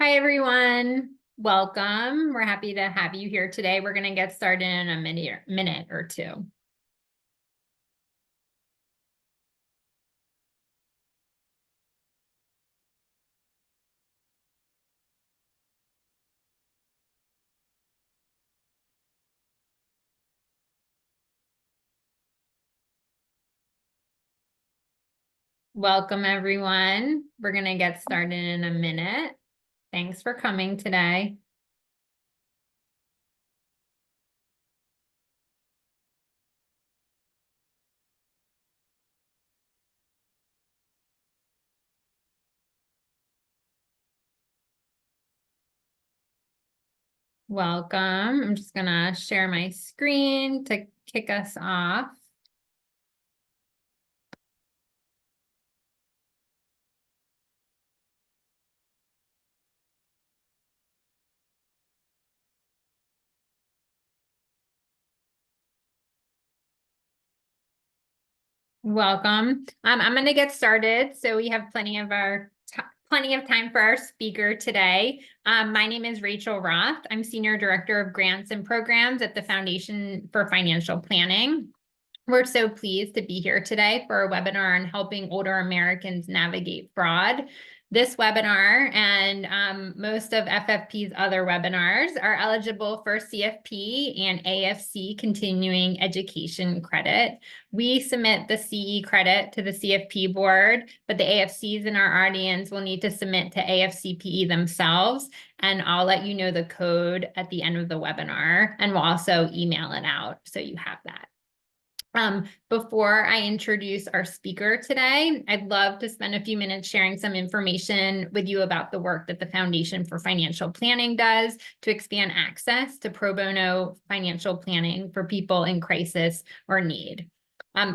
Hi, everyone. Welcome. We're happy to have you here today. We're going to get started in a minute or two. Welcome, everyone. We're going to get started in a minute. Thanks for coming today. Welcome. I'm just going to share my screen to kick us off. Welcome. I'm going to get started. So we have plenty of time for our speaker today. My name is Rachel Roth. I'm Senior Director of Grants and Programs at the Foundation for Financial Planning. We're so pleased to be here today for a webinar on helping older Americans navigate fraud. This webinar and most of FFP's other webinars are eligible for CFP and AFC continuing education credit. We submit the CE credit to the CFP board, but the AFCs in our audience will need to submit to AFCPE themselves, and I'll let you know the code at the end of the webinar, and we'll also email it out so you have that. Before I introduce our speaker today, I'd love to spend a few minutes sharing some information with you about the work that the Foundation for Financial Planning does to expand access to pro bono financial planning for people in crisis or need.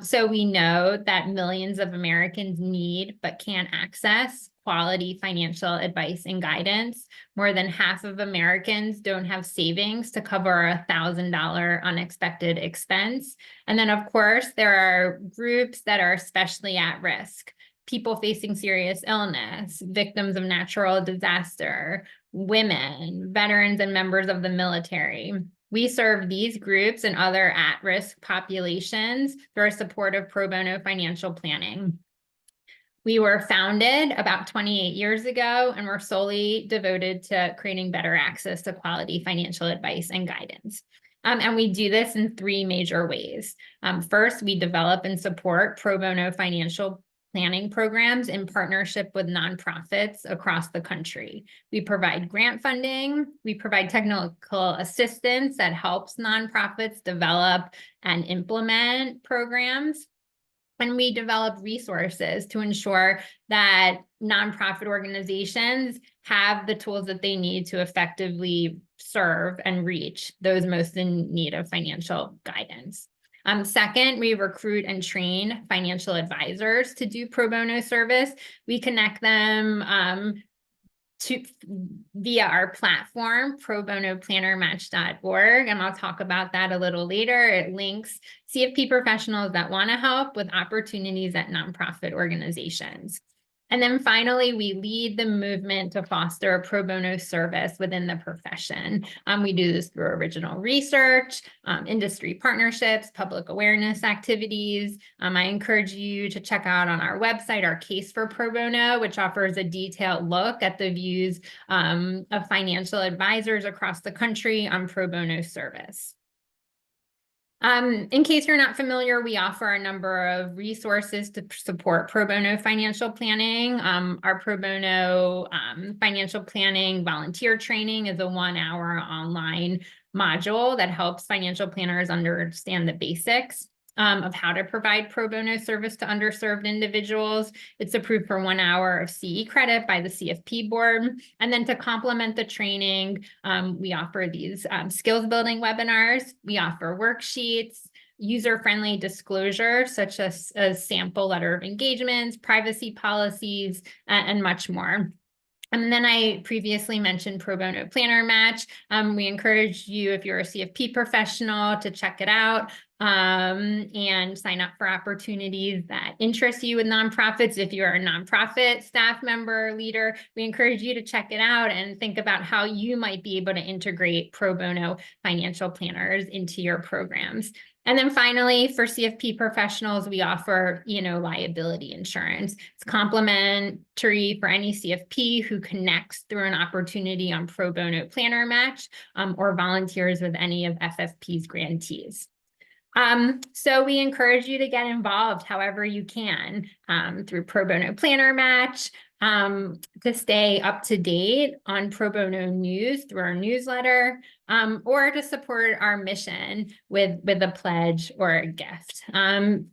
So we know that millions of Americans need but can't access quality financial advice and guidance. More than half of Americans don't have savings to cover a $1,000 unexpected expense. And then, of course, there are groups that are especially at risk: people facing serious illness, victims of natural disaster, women, veterans, and members of the military. We serve these groups and other at-risk populations through our support of pro bono financial planning. We were founded about 28 years ago, and we're solely devoted to creating better access to quality financial advice and guidance. And we do this in three major ways. First, we develop and support pro bono financial planning programs in partnership with nonprofits across the country. We provide grant funding, we provide technical assistance that helps nonprofits develop and implement programs, and we develop resources to ensure that nonprofit organizations have the tools that they need to effectively serve and reach those most in need of financial guidance. Second, we recruit and train financial advisors to do pro bono service. We connect them via our platform, probonoplannermatch.org, and I'll talk about that a little later. It links CFP professionals that want to help with opportunities at nonprofit organizations. And then finally, we lead the movement to foster pro bono service within the profession. We do this through original research, industry partnerships, public awareness activities. I encourage you to check out on our website our case for pro bono, which offers a detailed look at the views of financial advisors across the country on pro bono service. In case you're not familiar, we offer a number of resources to support pro bono financial planning. Our pro bono financial planning volunteer training is a 1-hour online module that helps financial planners understand the basics of how to provide pro bono service to underserved individuals. It's approved for 1 hour of CE credit by the CFP board. And then to complement the training, we offer these skills building webinars. We offer worksheets, user-friendly disclosure, such as a sample letter of engagements, privacy policies, and much more. And then I previously mentioned Pro Bono Planner Match. We encourage you, if you're a CFP professional, to check it out and sign up for opportunities that interest you with nonprofits. If you're a nonprofit staff member or leader, we encourage you to check it out and think about how you might be able to integrate pro bono financial planners into your programs. And then finally, for CFP professionals, we offer, liability insurance. It's complimentary for any CFP who connects through an opportunity on Pro Bono Planner Match or volunteers with any of FFP's grantees. So we encourage you to get involved however you can through Pro Bono Planner Match, to stay up to date on pro bono news through our newsletter, or to support our mission with a pledge or a gift.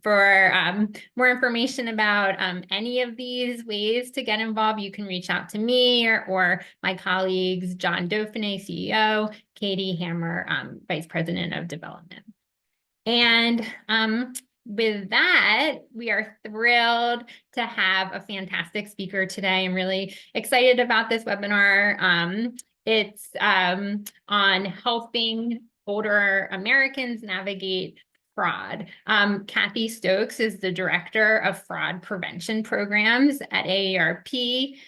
For more information about any of these ways to get involved, you can reach out to me or my colleagues, John Dauphiné, CEO, Katie Hammer, Vice President of Development. And with that, we are thrilled to have a fantastic speaker today. I'm really excited about this webinar. It's on helping older Americans navigate fraud. Kathy Stokes is the Director of Fraud Prevention Programs at AARP.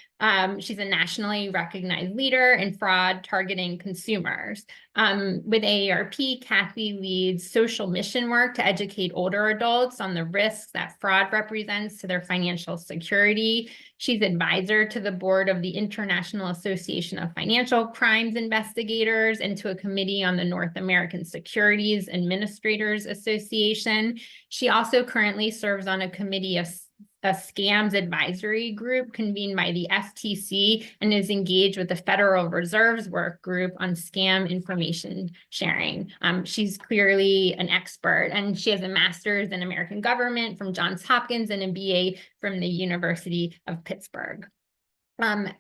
She's a nationally recognized leader in fraud targeting consumers. With AARP, Kathy leads social mission work to educate older adults on the risks that fraud represents to their financial security. She's advisor to the board of the International Association of Financial Crimes Investigators and to a committee on the North American Securities Administrators Association. She also currently serves on a committee of a scams advisory group convened by the FTC and is engaged with the Federal Reserve's work group on scam information sharing. She's clearly an expert, and she has a master's in American government from Johns Hopkins and a BA from the University of Pittsburgh.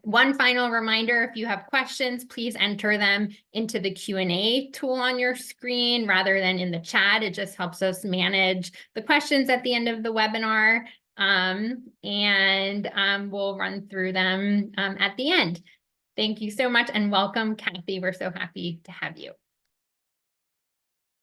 One final reminder, if you have questions, please enter them into the Q&A tool on your screen rather than in the chat. It just helps us manage the questions at the end of the webinar. We'll run through them at the end. Thank you so much and welcome, Kathy. We're so happy to have you.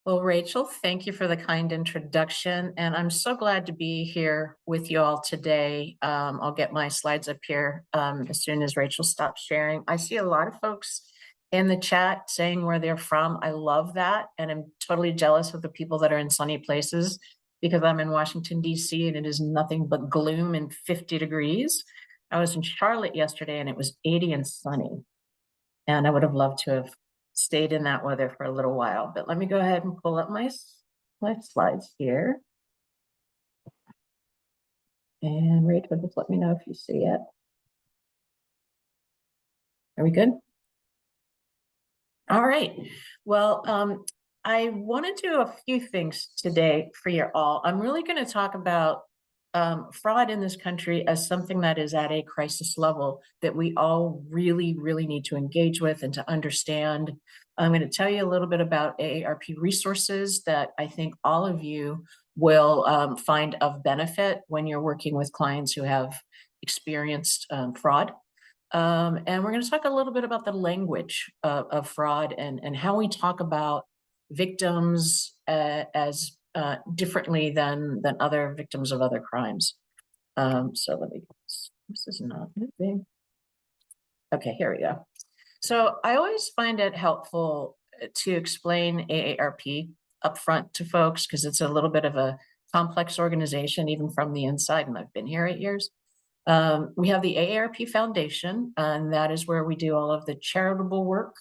Well, Rachel, thank you for the kind introduction, and I'm so glad to be here with you all today. I'll get my slides up here as soon as Rachel stops sharing. I see a lot of folks in the chat saying where they're from. I love that, and I'm totally jealous of the people that are in sunny places, because I'm in Washington, D.C., and it is nothing but gloom and 50 degrees. I was in Charlotte yesterday, and it was 80 and sunny, and I would have loved to have stayed in that weather for a little while. But let me go ahead and pull up my slides here. And Rachel, just let me know if you see it. Are we good? All right. Well, I want to do a few things today for you all. I'm really going to talk about fraud in this country as something that is at a crisis level that we all really, really need to engage with and to understand. I'm going to tell you a little bit about AARP resources that I think all of you will find of benefit when you're working with clients who have experienced fraud. And we're going to talk a little bit about the language of fraud and how we talk about victims as differently than other victims of other crimes. So let me, this is not moving. Okay, here we go. So I always find it helpful to explain AARP upfront to folks because it's a little bit of a complex organization, even from the inside, and I've been here 8 years. We have the AARP Foundation, and that is where we do all of the charitable work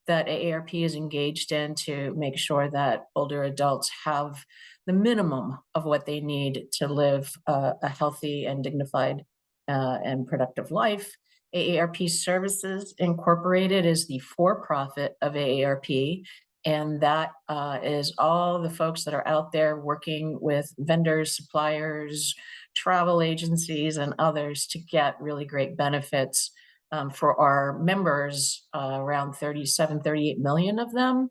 that AARP is engaged in to make sure that older adults have the minimum of what they need to live a healthy and dignified and productive life. AARP Services Incorporated is the for-profit of AARP, and that is all the folks that are out there working with vendors, suppliers, travel agencies, and others to get really great benefits for our members, around 38 million of them.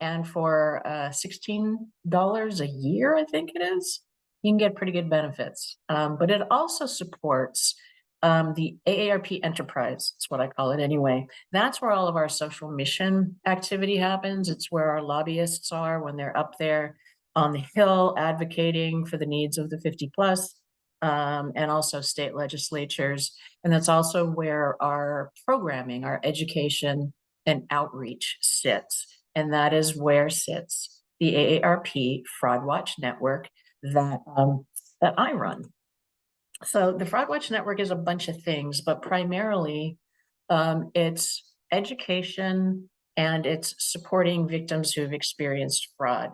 And for $16 a year, I think it is, you can get pretty good benefits. But it also supports The AARP Enterprise, that's what I call it anyway. That's where all of our social mission activity happens. It's where our lobbyists are when they're up there on the Hill advocating for the needs of the 50 plus, and also state legislatures. And that's also where our programming, our education and outreach sits. And that is where sits the AARP Fraud Watch Network that I run. So the Fraud Watch Network is a bunch of things, but primarily it's education and it's supporting victims who have experienced fraud.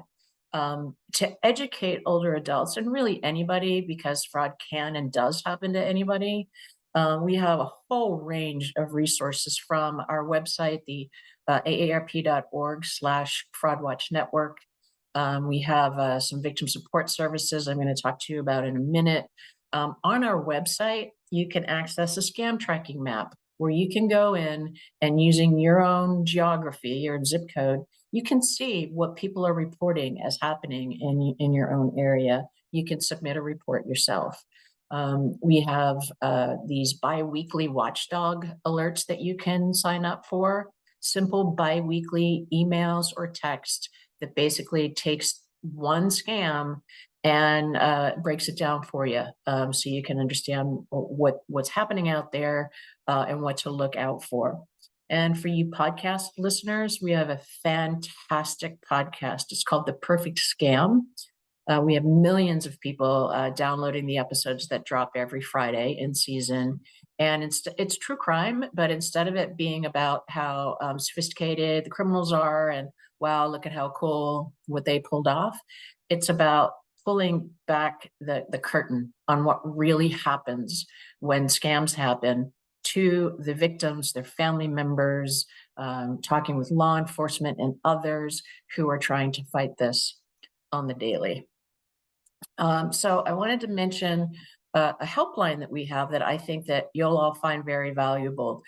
To educate older adults and really anybody, because fraud can and does happen to anybody, we have a whole range of resources from our website, the aarp.org/fraudwatch network. We have some victim support services I'm going to talk to you about in a minute. On our website, you can access a scam tracking map where you can go in and using your own geography, your zip code, you can see what people are reporting as happening in your own area. You can submit a report yourself. We have these bi-weekly watchdog alerts that you can sign up for, simple bi-weekly emails or text that basically takes one scam and breaks it down for you, so you can understand what's happening out there and what to look out for. And for you podcast listeners, we have a fantastic podcast. It's called The Perfect Scam. We have millions of people downloading the episodes that drop every Friday in season. And it's true crime, but instead of it being about how sophisticated the criminals are and wow, look at how cool what they pulled off, it's about pulling back the curtain on what really happens when scams happen to the victims, their family members, talking with law enforcement and others who are trying to fight this on the daily. So I wanted to mention a helpline that we have that I think that you'll all find very valuable.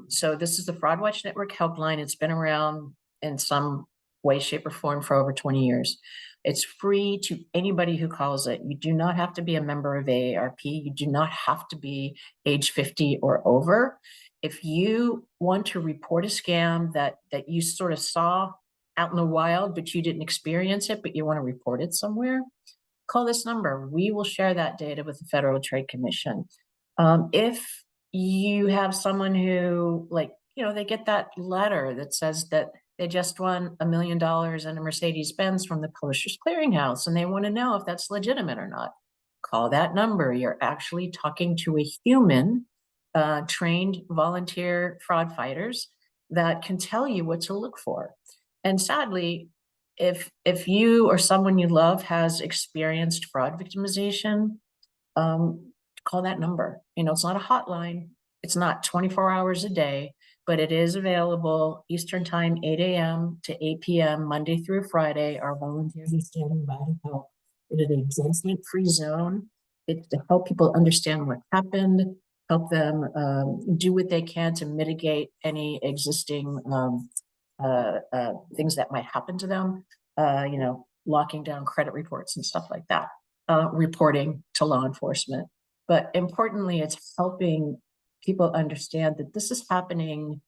So this is the Fraud Watch Network helpline. It's been around in some way, shape, or form for over 20 years. It's free to anybody who calls it. You do not have to be a member of AARP. You do not have to be age 50 or over. If you want to report a scam that you sort of saw out in the wild, but you didn't experience it, but you want to report it somewhere, call this number. We will share that data with the Federal Trade Commission. If you have someone who, like, they get that letter that says that they just won $1 million in a Mercedes-Benz from the Publishers Clearinghouse, and they want to know if that's legitimate or not, call that number. You're actually talking to a human, trained volunteer fraud fighters that can tell you what to look for. And sadly, if you or someone you love has experienced fraud victimization, call that number. It's not a hotline. It's not 24 hours a day, but it is available Eastern time, 8 a.m. to 8 p.m., Monday through Friday. Our volunteers are standing by to help. It is a judgment-free zone. It's to help people understand what happened, help them do what they can to mitigate any existing things that might happen to them, locking down credit reports and stuff like that, reporting to law enforcement. But importantly, it's helping people understand that this is happening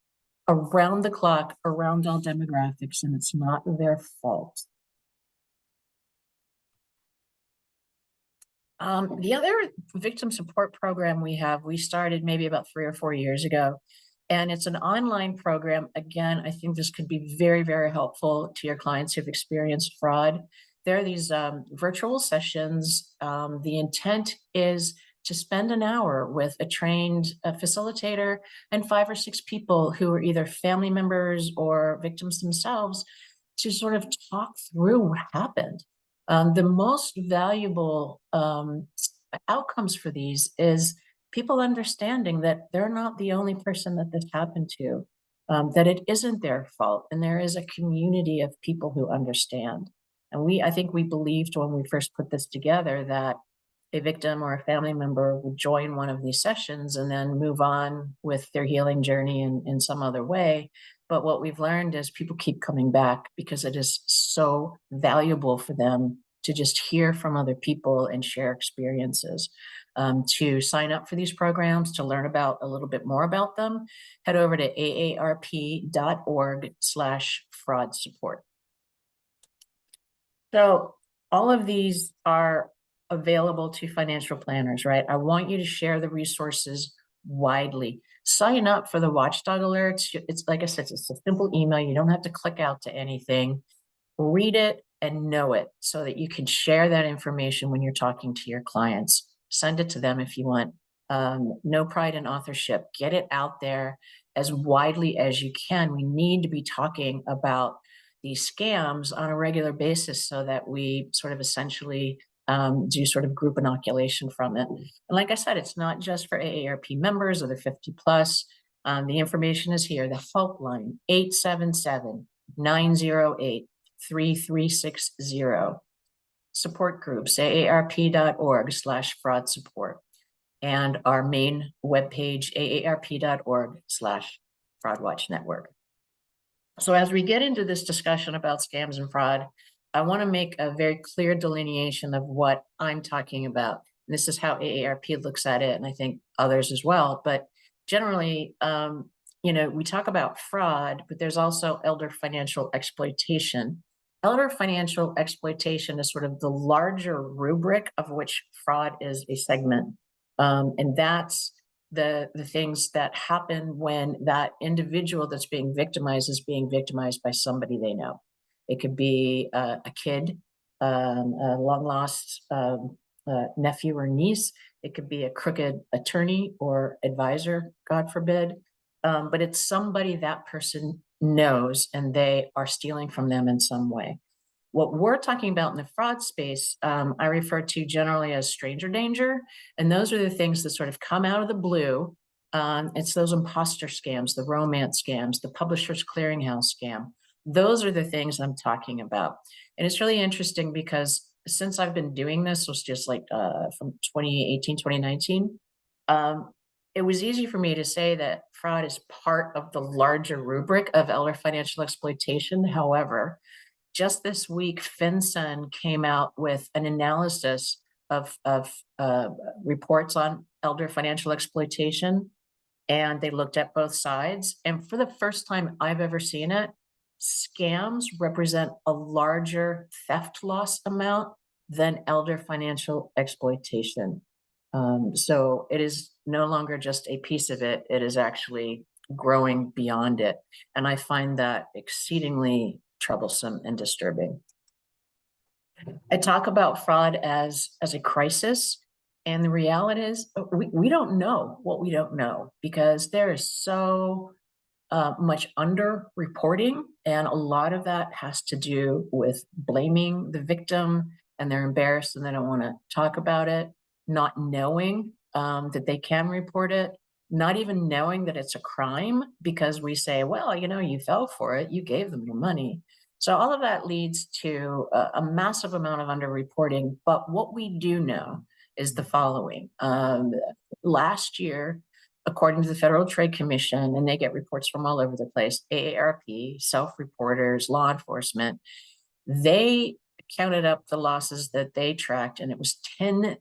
around the clock, around all demographics, and it's not their fault. The other victim support program we started maybe about 3 or 4 years ago, and it's an online program. Again, I think this could be very, very helpful to your clients who've experienced fraud. There are these virtual sessions. The intent is to spend an hour with a trained facilitator and 5 or 6 people who are either family members or victims themselves to sort of talk through what happened. The most valuable outcomes for these is people understanding that they're not the only person that this happened to, that it isn't their fault, and there is a community of people who understand. And I think we believed when we first put this together that a victim or a family member would join one of these sessions and then move on with their healing journey in some other way. But what we've learned is people keep coming back because it is so valuable for them to just hear from other people and share experiences. To sign up for these programs, to learn about a little bit more about them, head over to aarp.org/fraud support. So all of these are available to financial planners, right? I want you to share the resources widely. Sign up for the watchdog alerts. It's like I said, it's a simple email. You don't have to click out to anything. Read it and know it so that you can share that information when you're talking to your clients. Send it to them if you want. No pride in authorship. Get it out there as widely as you can. We need to be talking about these scams on a regular basis so that we sort of essentially do sort of group inoculation from it. And like I said, it's not just for AARP members or the 50 plus. The information is here. The helpline, 877-908-3360. Support groups, aarp.org/fraud support. And our main webpage, aarp.org/fraudwatch network. So as we get into this discussion about scams and fraud, I want to make a very clear delineation of what I'm talking about. This is how AARP looks at it, and I think others as well. But generally, we talk about fraud, but there's also elder financial exploitation. Elder financial exploitation is sort of the larger rubric of which fraud is a segment. And that's the things that happen when that individual that's being victimized is being victimized by somebody they know. It could be a kid, a long lost nephew or niece. It could be a crooked attorney or advisor, God forbid. But it's somebody that person knows and they are stealing from them in some way. What we're talking about in the fraud space, I refer to generally as stranger danger. And those are the things that sort of come out of the blue. It's those imposter scams, the romance scams, the publishers clearinghouse scam. Those are the things I'm talking about. And it's really interesting because since I've been doing this, was just like from 2018, 2019, it was easy for me to say that fraud is part of the larger rubric of elder financial exploitation. However, just this week, FinCEN came out with an analysis of reports on elder financial exploitation, and they looked at both sides. And for the first time I've ever seen it, scams represent a larger theft loss amount than elder financial exploitation. So it is no longer just a piece of it, it is actually growing beyond it. And I find that exceedingly troublesome and disturbing. I talk about fraud as a crisis, and the reality is we don't know what we don't know, because there is so much under-reporting, and a lot of that has to do with blaming the victim, and they're embarrassed and they don't want to talk about it, not knowing that they can report it, not even knowing that it's a crime, because we say, well, you fell for it, you gave them your money. So all of that leads to a massive amount of underreporting. But what we do know is the following. Last year, according to the Federal Trade Commission, and they get reports from all over the place, AARP, self-reporters, law enforcement, they counted up the losses that they tracked, and it was $10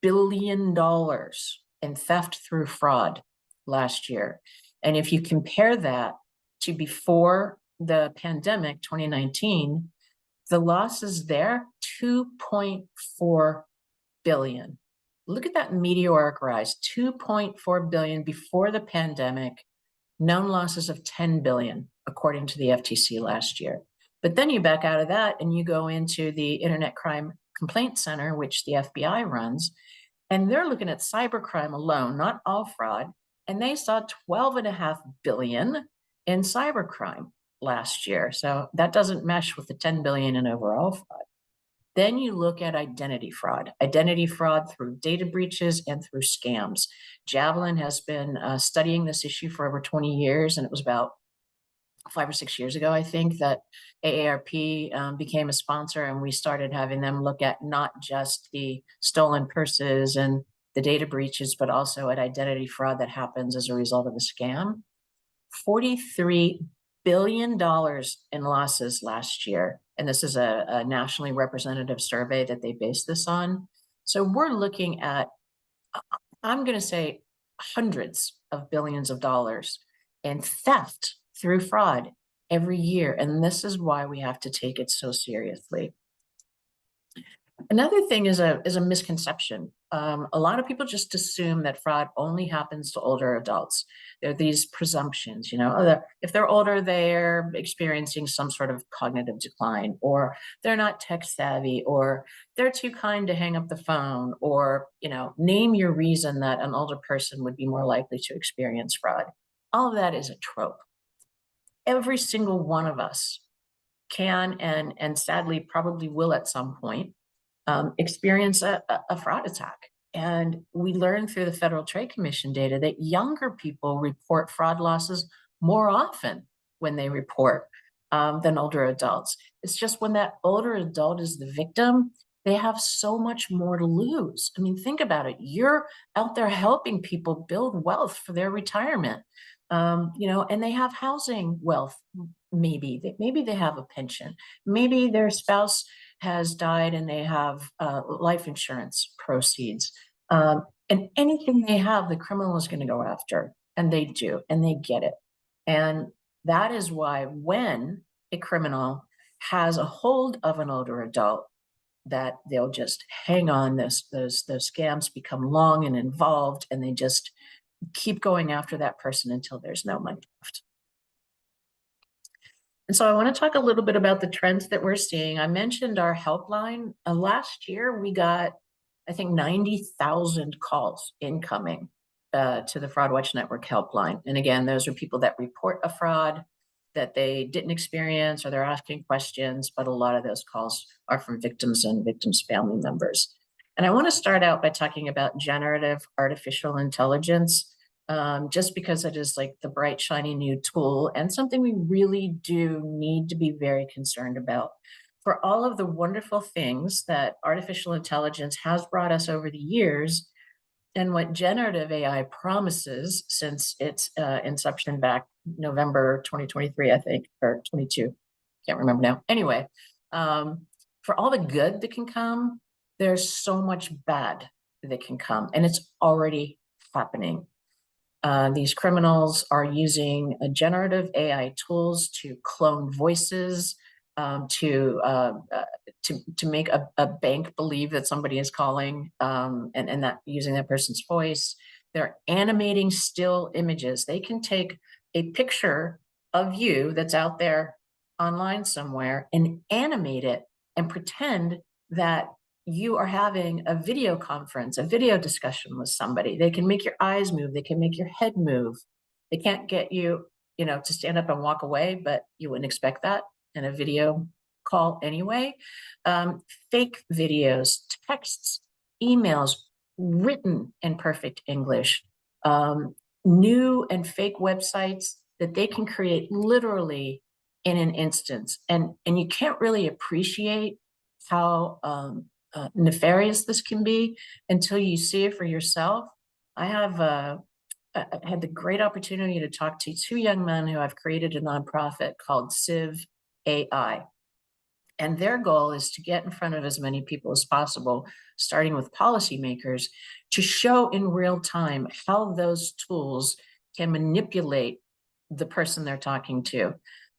billion in theft through fraud last year. And if you compare that to before the pandemic, 2019, the losses there, 2.4 billion. Look at that meteoric rise, 2.4 billion before the pandemic, known losses of 10 billion, according to the FTC last year. But then you back out of that and you go into the Internet Crime Complaint Center, which the FBI runs, and they're looking at cybercrime alone, not all fraud, and they saw 12.5 billion in cybercrime last year. So that doesn't mesh with the 10 billion in overall fraud. Then you look at identity fraud through data breaches and through scams. Javelin has been studying this issue for over 20 years, and it was about 5 or 6 years ago, I think, that AARP became a sponsor, and we started having them look at not just the stolen purses and the data breaches, but also at identity fraud that happens as a result of a scam. $43 billion in losses last year. And this is a nationally representative survey that they based this on. So we're looking at I'm going to say hundreds of billions of dollars in theft through fraud every year. And this is why we have to take it so seriously. Another thing is a misconception. A lot of people just assume that fraud only happens to older adults. There are these presumptions, if they're older, they're experiencing some sort of cognitive decline, or they're not tech savvy, or they're too kind to hang up the phone, or, name your reason that an older person would be more likely to experience fraud. All of that is a trope. Every single one of us can and sadly probably will at some point experience a fraud attack. And we learned through the Federal Trade Commission data that younger people report fraud losses more often when they report than older adults. It's just when that older adult is the victim, they have so much more to lose. I mean, think about it. You're out there helping people build wealth for their retirement, and they have housing wealth. Maybe they have a pension. Maybe their spouse has died and they have life insurance proceeds. And anything they have, the criminal is going to go after. And they do, and they get it. And that is why when a criminal has a hold of an older adult, that they'll just hang on. Those scams become long and involved, and they just keep going after that person until there's no money left. And so I want to talk a little bit about the trends that we're seeing. I mentioned our helpline. Last year, we got, I think, 90,000 calls incoming to the Fraud Watch Network helpline. And again, those are people that report a fraud that they didn't experience, or they're asking questions, but a lot of those calls are from victims and victims' family members. And I want to start out by talking about generative artificial intelligence. Just because it is like the bright, shiny new tool and something we really do need to be very concerned about. For all of the wonderful things that artificial intelligence has brought us over the years, and what generative AI promises since its inception back November 2023, I think, or 22, can't remember now. Anyway, for all the good that can come, there's so much bad that can come, and it's already happening. These criminals are using generative AI tools to clone voices, to make a bank believe that somebody is calling, and that using that person's voice. They're animating still images. They can take a picture of you that's out there online somewhere and animate it and pretend that you are having a video conference, a video discussion with somebody. They can make your eyes move. They can make your head move. They can't get you, to stand up and walk away, but you wouldn't expect that in a video call anyway. Fake videos, texts, emails written in perfect English, new and fake websites that they can create literally in an instance. And you can't really appreciate how nefarious this can be until you see it for yourself. I have had the great opportunity to talk to two young men who have created a nonprofit called Civ AI. And their goal is to get in front of as many people as possible, starting with policymakers, to show in real time how those tools can manipulate the person they're talking to.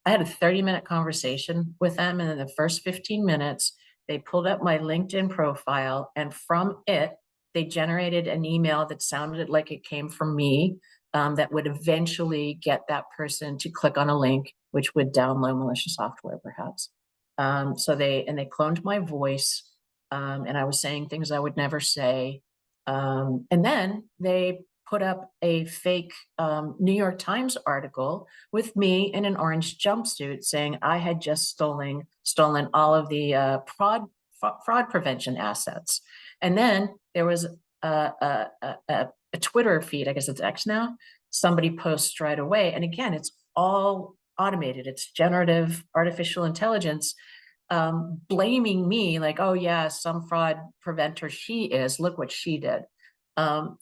I had a 30-minute conversation with them, and in the first 15 minutes, they pulled up my LinkedIn profile, and from it, they generated an email that sounded like it came from me, that would eventually get that person to click on a link, which would download malicious software, perhaps. So they cloned my voice, and I was saying things I would never say. And then they put up a fake New York Times article with me in an orange jumpsuit saying I had just stolen all of the fraud prevention assets. And then there was a Twitter feed, I guess it's X now, somebody posts right away. And again, it's all automated. It's generative artificial intelligence blaming me like, oh yeah, some fraud preventer she is, look what she did.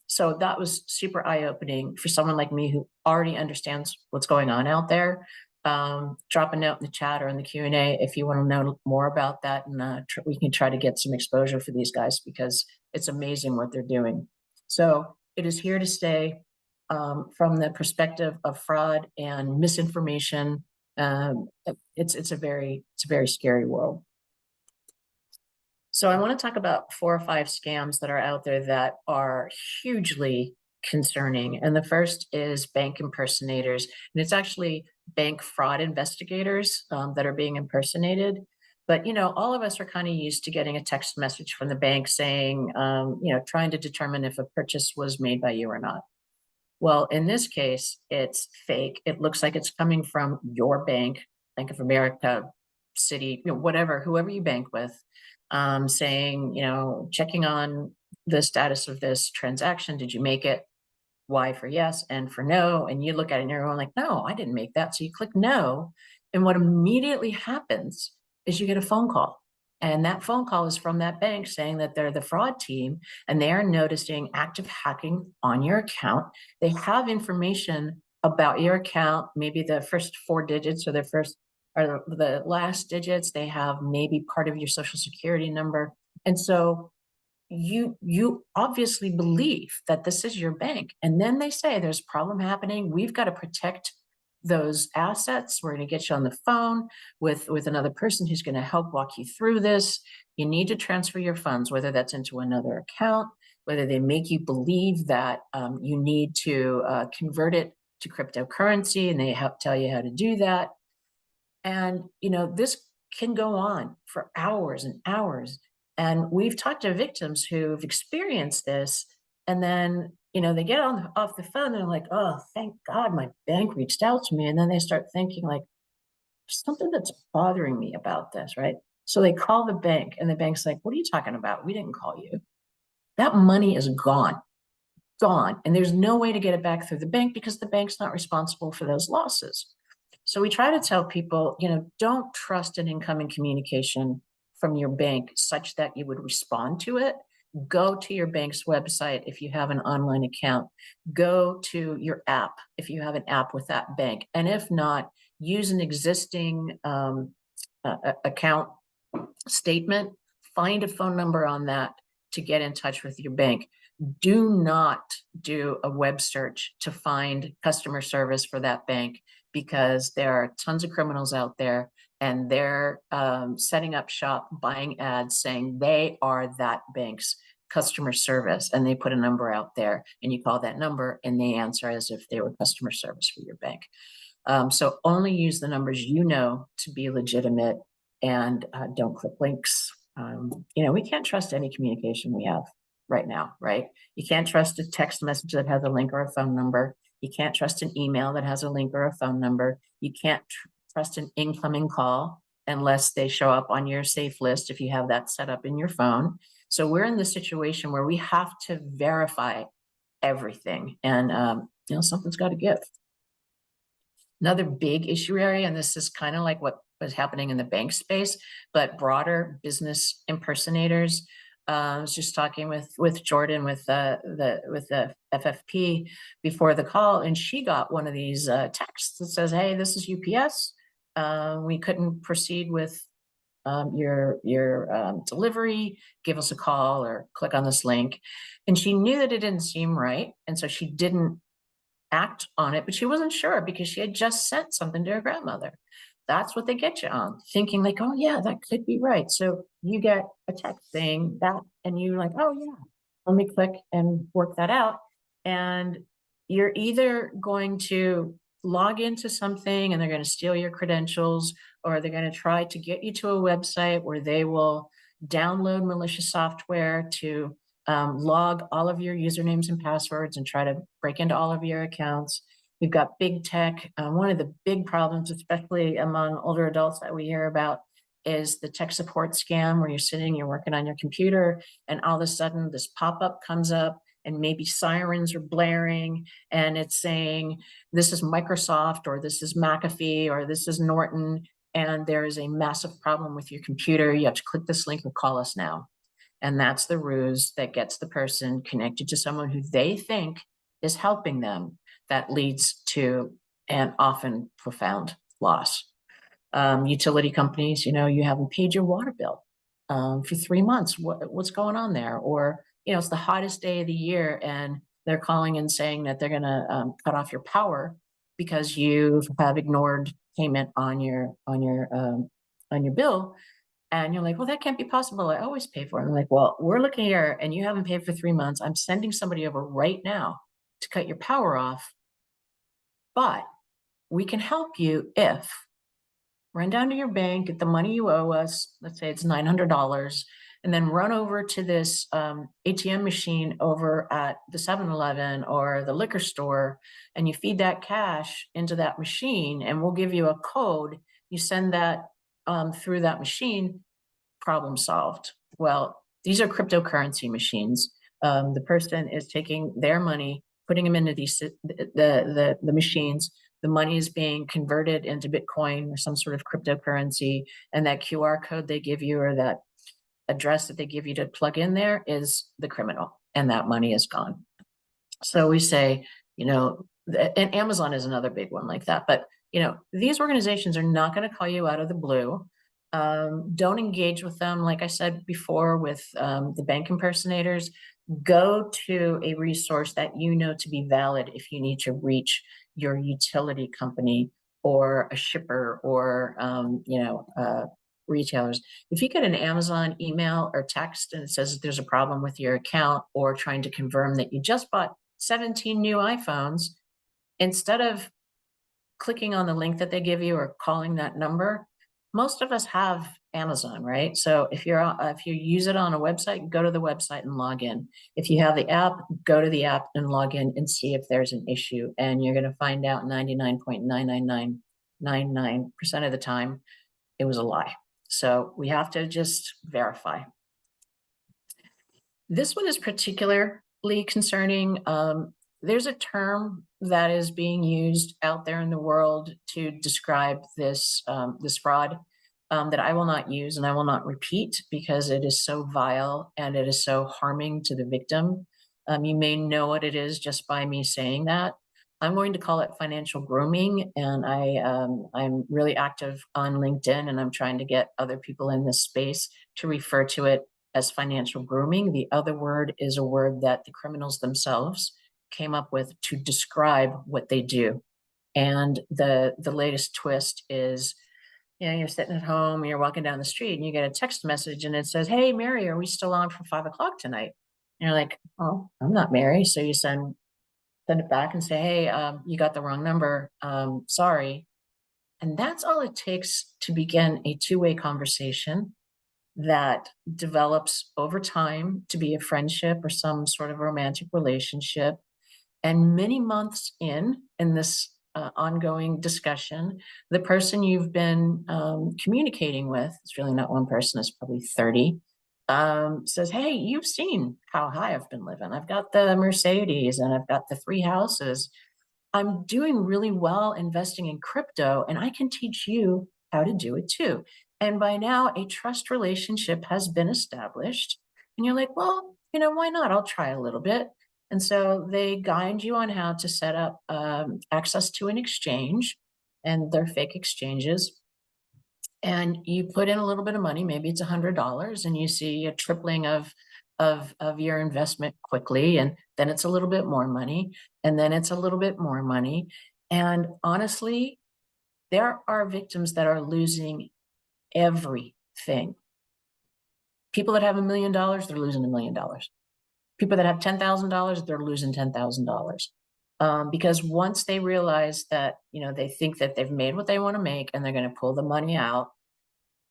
So that was super eye-opening for someone like me who already understands what's going on out there. Drop a note in the chat or in the Q&A if you want to know more about that, and we can try to get some exposure for these guys because it's amazing what they're doing. So it is here to stay from the perspective of fraud and misinformation. It's a very scary world. So I want to talk about 4 or 5 scams that are out there that are hugely concerning. And the first is bank impersonators. And it's actually bank fraud investigators that are being impersonated. But, all of us are kind of used to getting a text message from the bank saying, trying to determine if a purchase was made by you or not. Well, in this case, it's fake. It looks like it's coming from your bank, Bank of America, Citi, whatever, whoever you bank with, saying, checking on the status of this transaction. Did you make it? Y for yes, and for no. And you look at it and you're going like, no, I didn't make that. So you click no. And what immediately happens is you get a phone call. And that phone call is from that bank saying that they're the fraud team and they are noticing active hacking on your account. They have information about your account, maybe the first 4 digits or the last digits. They have maybe part of your social security number. And so you obviously believe that this is your bank. And then they say there's a problem happening. We've got to protect those assets. We're going to get you on the phone with another person who's going to help walk you through this. You need to transfer your funds, whether that's into another account, whether they make you believe that you need to convert it to cryptocurrency, and they tell you how to do that. And, this can go on for hours and hours. And we've talked to victims who've experienced this, and then, they get off the phone and they're like, oh, thank God my bank reached out to me. And then they start thinking like, there's something that's bothering me about this, right? So they call the bank and the bank's like, what are you talking about? We didn't call you. That money is gone. And there's no way to get it back through the bank because the bank's not responsible for those losses. So we try to tell people, don't trust an incoming communication from your bank such that you would respond to it. Go to your bank's website if you have an online account. Go to your app if you have an app with that bank. And if not, use an existing account statement. Find a phone number on that to get in touch with your bank. Do not do a web search to find customer service for that bank, because there are tons of criminals out there and they're setting up shop, buying ads saying they are that bank's customer service, and they put a number out there and you call that number and they answer as if they were customer service for your bank. So only use the numbers to be legitimate, and don't click links. We can't trust any communication we have right now, right? You can't trust a text message that has a link or a phone number. You can't trust an email that has a link or a phone number. You can't trust an incoming call unless they show up on your safe list if you have that set up in your phone. So we're in the situation where we have to verify everything, and something's got to give. Another big issue area, and this is kind of like what was happening in the bank space, but broader business impersonators. I was just talking with Jordan with the FFP before the call, and she got one of these texts that says, "Hey, this is UPS. We couldn't proceed with your delivery. Give us a call or click on this link." And she knew that it didn't seem right, and so she didn't act on it, but she wasn't sure because she had just sent something to her grandmother. That's what they get you on, thinking like, oh yeah, that could be right. So you get a text saying that, and you're like, oh yeah, let me click and work that out. And you're either going to log into something and they're going to steal your credentials, or they're going to try to get you to a website where they will download malicious software to log all of your usernames and passwords and try to break into all of your accounts. We've got big tech. One of the big problems, especially among older adults that we hear about, is the tech support scam, where you're working on your computer, and all of a sudden this pop-up comes up and maybe sirens are blaring and it's saying, this is Microsoft, or this is McAfee, or this is Norton, and there is a massive problem with your computer. You have to click this link and call us now. And that's the ruse that gets the person connected to someone who they think is helping them. That leads to an often profound loss. Utility companies, you haven't paid your water bill for 3 months. What's going on there? Or it's the hottest day of the year and they're calling and saying that they're going to cut off your power because you have ignored payment on your bill. And you're like, well, that can't be possible. I always pay for it. I'm like, well, we're looking here and you haven't paid for 3 months. I'm sending somebody over right now to cut your power off. But we can help you if run down to your bank, get the money you owe us. Let's say it's $900, and then run over to this ATM machine over at the 7-Eleven or the liquor store, and you feed that cash into that machine, and we'll give you a code. You send that through that machine, problem solved. Well, these are cryptocurrency machines. The person is taking their money, putting them into these the machines. The money is being converted into Bitcoin or some sort of cryptocurrency, and that QR code they give you or that address that they give you to plug in there is the criminal, and that money is gone. So we say, and Amazon is another big one like that. But these organizations are not going to call you out of the blue. Don't engage with them. Like I said before, with the bank impersonators, go to a resource that to be valid if you need to reach your utility company or a shipper or, retailers. If you get an Amazon email or text and it says that there's a problem with your account or trying to confirm that you just bought 17 new iPhones, instead of clicking on the link that they give you or calling that number, most of us have Amazon, right? So if you use it on a website, go to the website and log in. If you have the app, go to the app and log in and see if there's an issue. And you're going to find out 99.99999% of the time it was a lie. So we have to just verify. This one is particularly concerning. There's a term that is being used out there in the world to describe this fraud that I will not use and I will not repeat because it is so vile and it is so harming to the victim. You may know what it is just by me saying that. I'm going to call it financial grooming, and I'm really active on LinkedIn, and I'm trying to get other people in this space to refer to it as financial grooming. The other word is a word that the criminals themselves came up with to describe what they do. And the latest twist is, you're sitting at home, you're walking down the street, and you get a text message, and it says, "Hey, Mary, are we still on for 5 o'clock tonight?" And you're like, "Oh, I'm not Mary." So you send it back and say, "Hey, you got the wrong number. Sorry." And that's all it takes to begin a two-way conversation that develops over time to be a friendship or some sort of romantic relationship. And many months in this ongoing discussion, the person you've been communicating with, it's really not one person, it's probably 30, says, "Hey, you've seen how high I've been living. I've got the Mercedes and I've got the 3 houses. I'm doing really well investing in crypto, and I can teach you how to do it too." And by now, a trust relationship has been established. And you're like, "Well, why not? I'll try a little bit." And so they guide you on how to set up access to an exchange, and they're fake exchanges. And you put in a little bit of money, maybe it's $100, and you see a tripling of your investment quickly, and then it's a little bit more money, and then it's a little bit more money. And honestly, there are victims that are losing everything. People that have $1 million, they're losing $1 million. People that have $10,000, they're losing $10,000. Because once they realize that, they think that they've made what they want to make and they're going to pull the money out,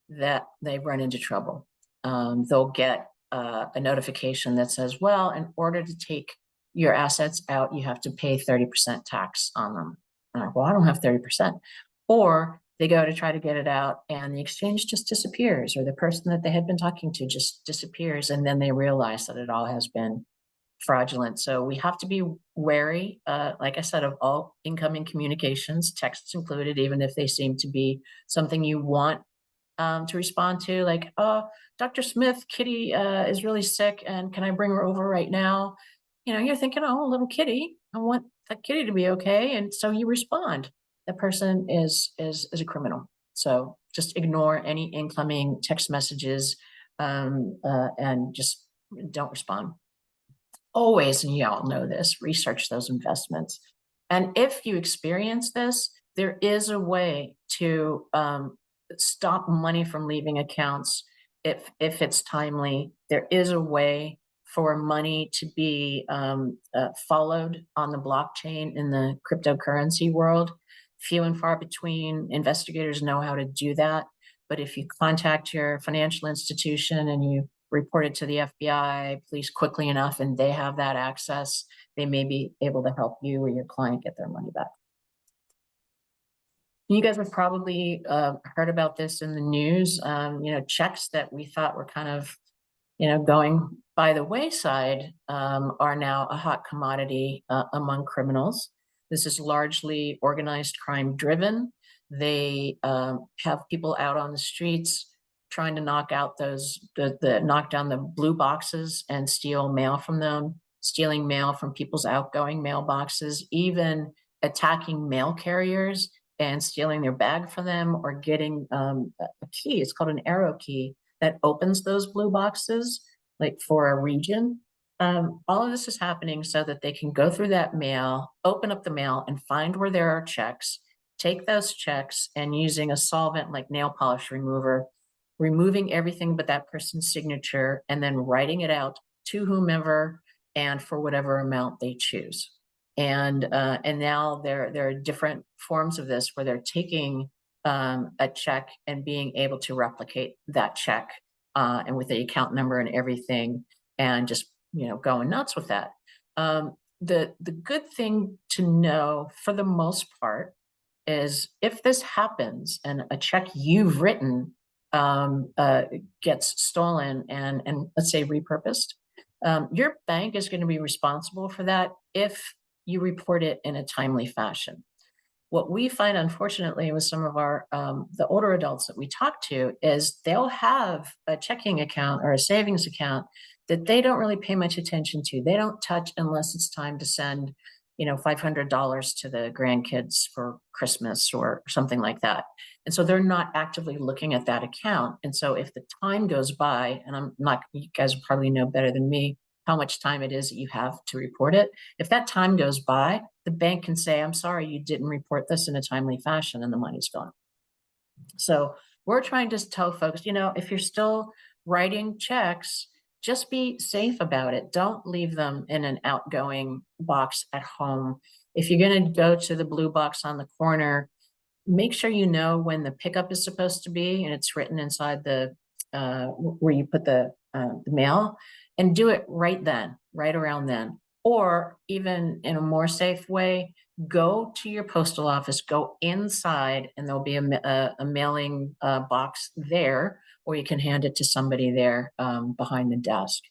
that they run into trouble. They'll get a notification that says, "Well, in order to take your assets out, you have to pay 30% tax on them." I'm like, "Well, I don't have 30%. Or they go to try to get it out and the exchange just disappears, or the person that they had been talking to just disappears. And then they realize that it all has been fraudulent. So we have to be wary, like I said, of all incoming communications, texts included, even if they seem to be something you want to respond to, like, "Oh, Dr. Smith, Kitty is really sick, and can I bring her over right now?" You're thinking, "Oh, little Kitty, I want that Kitty to be okay." And so you respond. The person is a criminal. So just ignore any incoming text messages and just don't respond. always, and you all know this, research those investments. And if you experience this, there is a way to stop money from leaving accounts if it's timely. There is a way for money to be followed on the blockchain in the cryptocurrency world. Few and far between investigators know how to do that. But if you contact your financial institution and you report it to the FBI, police quickly enough, and they have that access, they may be able to help you or your client get their money back. You guys have probably heard about this in the news. Checks that we thought were kind of, going by the wayside are now a hot commodity among criminals. This is largely organized crime driven. They have people out on the streets trying to knock out knock down the blue boxes and steal mail from them, stealing mail from people's outgoing mailboxes, even attacking mail carriers and stealing their bag for them, or getting a key. It's called an arrow key that opens those blue boxes, like for a region. All of this is happening so that they can go through that mail, open up the mail, and find where there are checks, take those checks, and using a solvent like nail polish remover, removing everything but that person's signature, and then writing it out to whomever and for whatever amount they choose. And now there are different forms of this where they're taking a check and being able to replicate that check and with the account number and everything, and just going nuts with that. The good thing to know for the most part is if this happens and a check you've written gets stolen and let's say repurposed, your bank is going to be responsible for that if you report it in a timely fashion. What we find, unfortunately, with some of our the older adults that we talk to is they'll have a checking account or a savings account that they don't really pay much attention to. They don't touch unless it's time to send, $500 to the grandkids for Christmas or something like that. And so they're not actively looking at that account. And so if the time goes by, and you guys probably know better than me how much time it is that you have to report it. If that time goes by, the bank can say, I'm sorry, you didn't report this in a timely fashion, and the money's gone. So we're trying to tell folks, if you're still writing checks, just be safe about it. Don't leave them in an outgoing box at home. If you're going to go to the blue box on the corner, make sure you know when the pickup is supposed to be, and it's written inside the where you put the mail, and do it right then, right around then. Or even in a more safe way, go to your postal office, go inside, and there'll be a mailing box there, or you can hand it to somebody there behind the desk.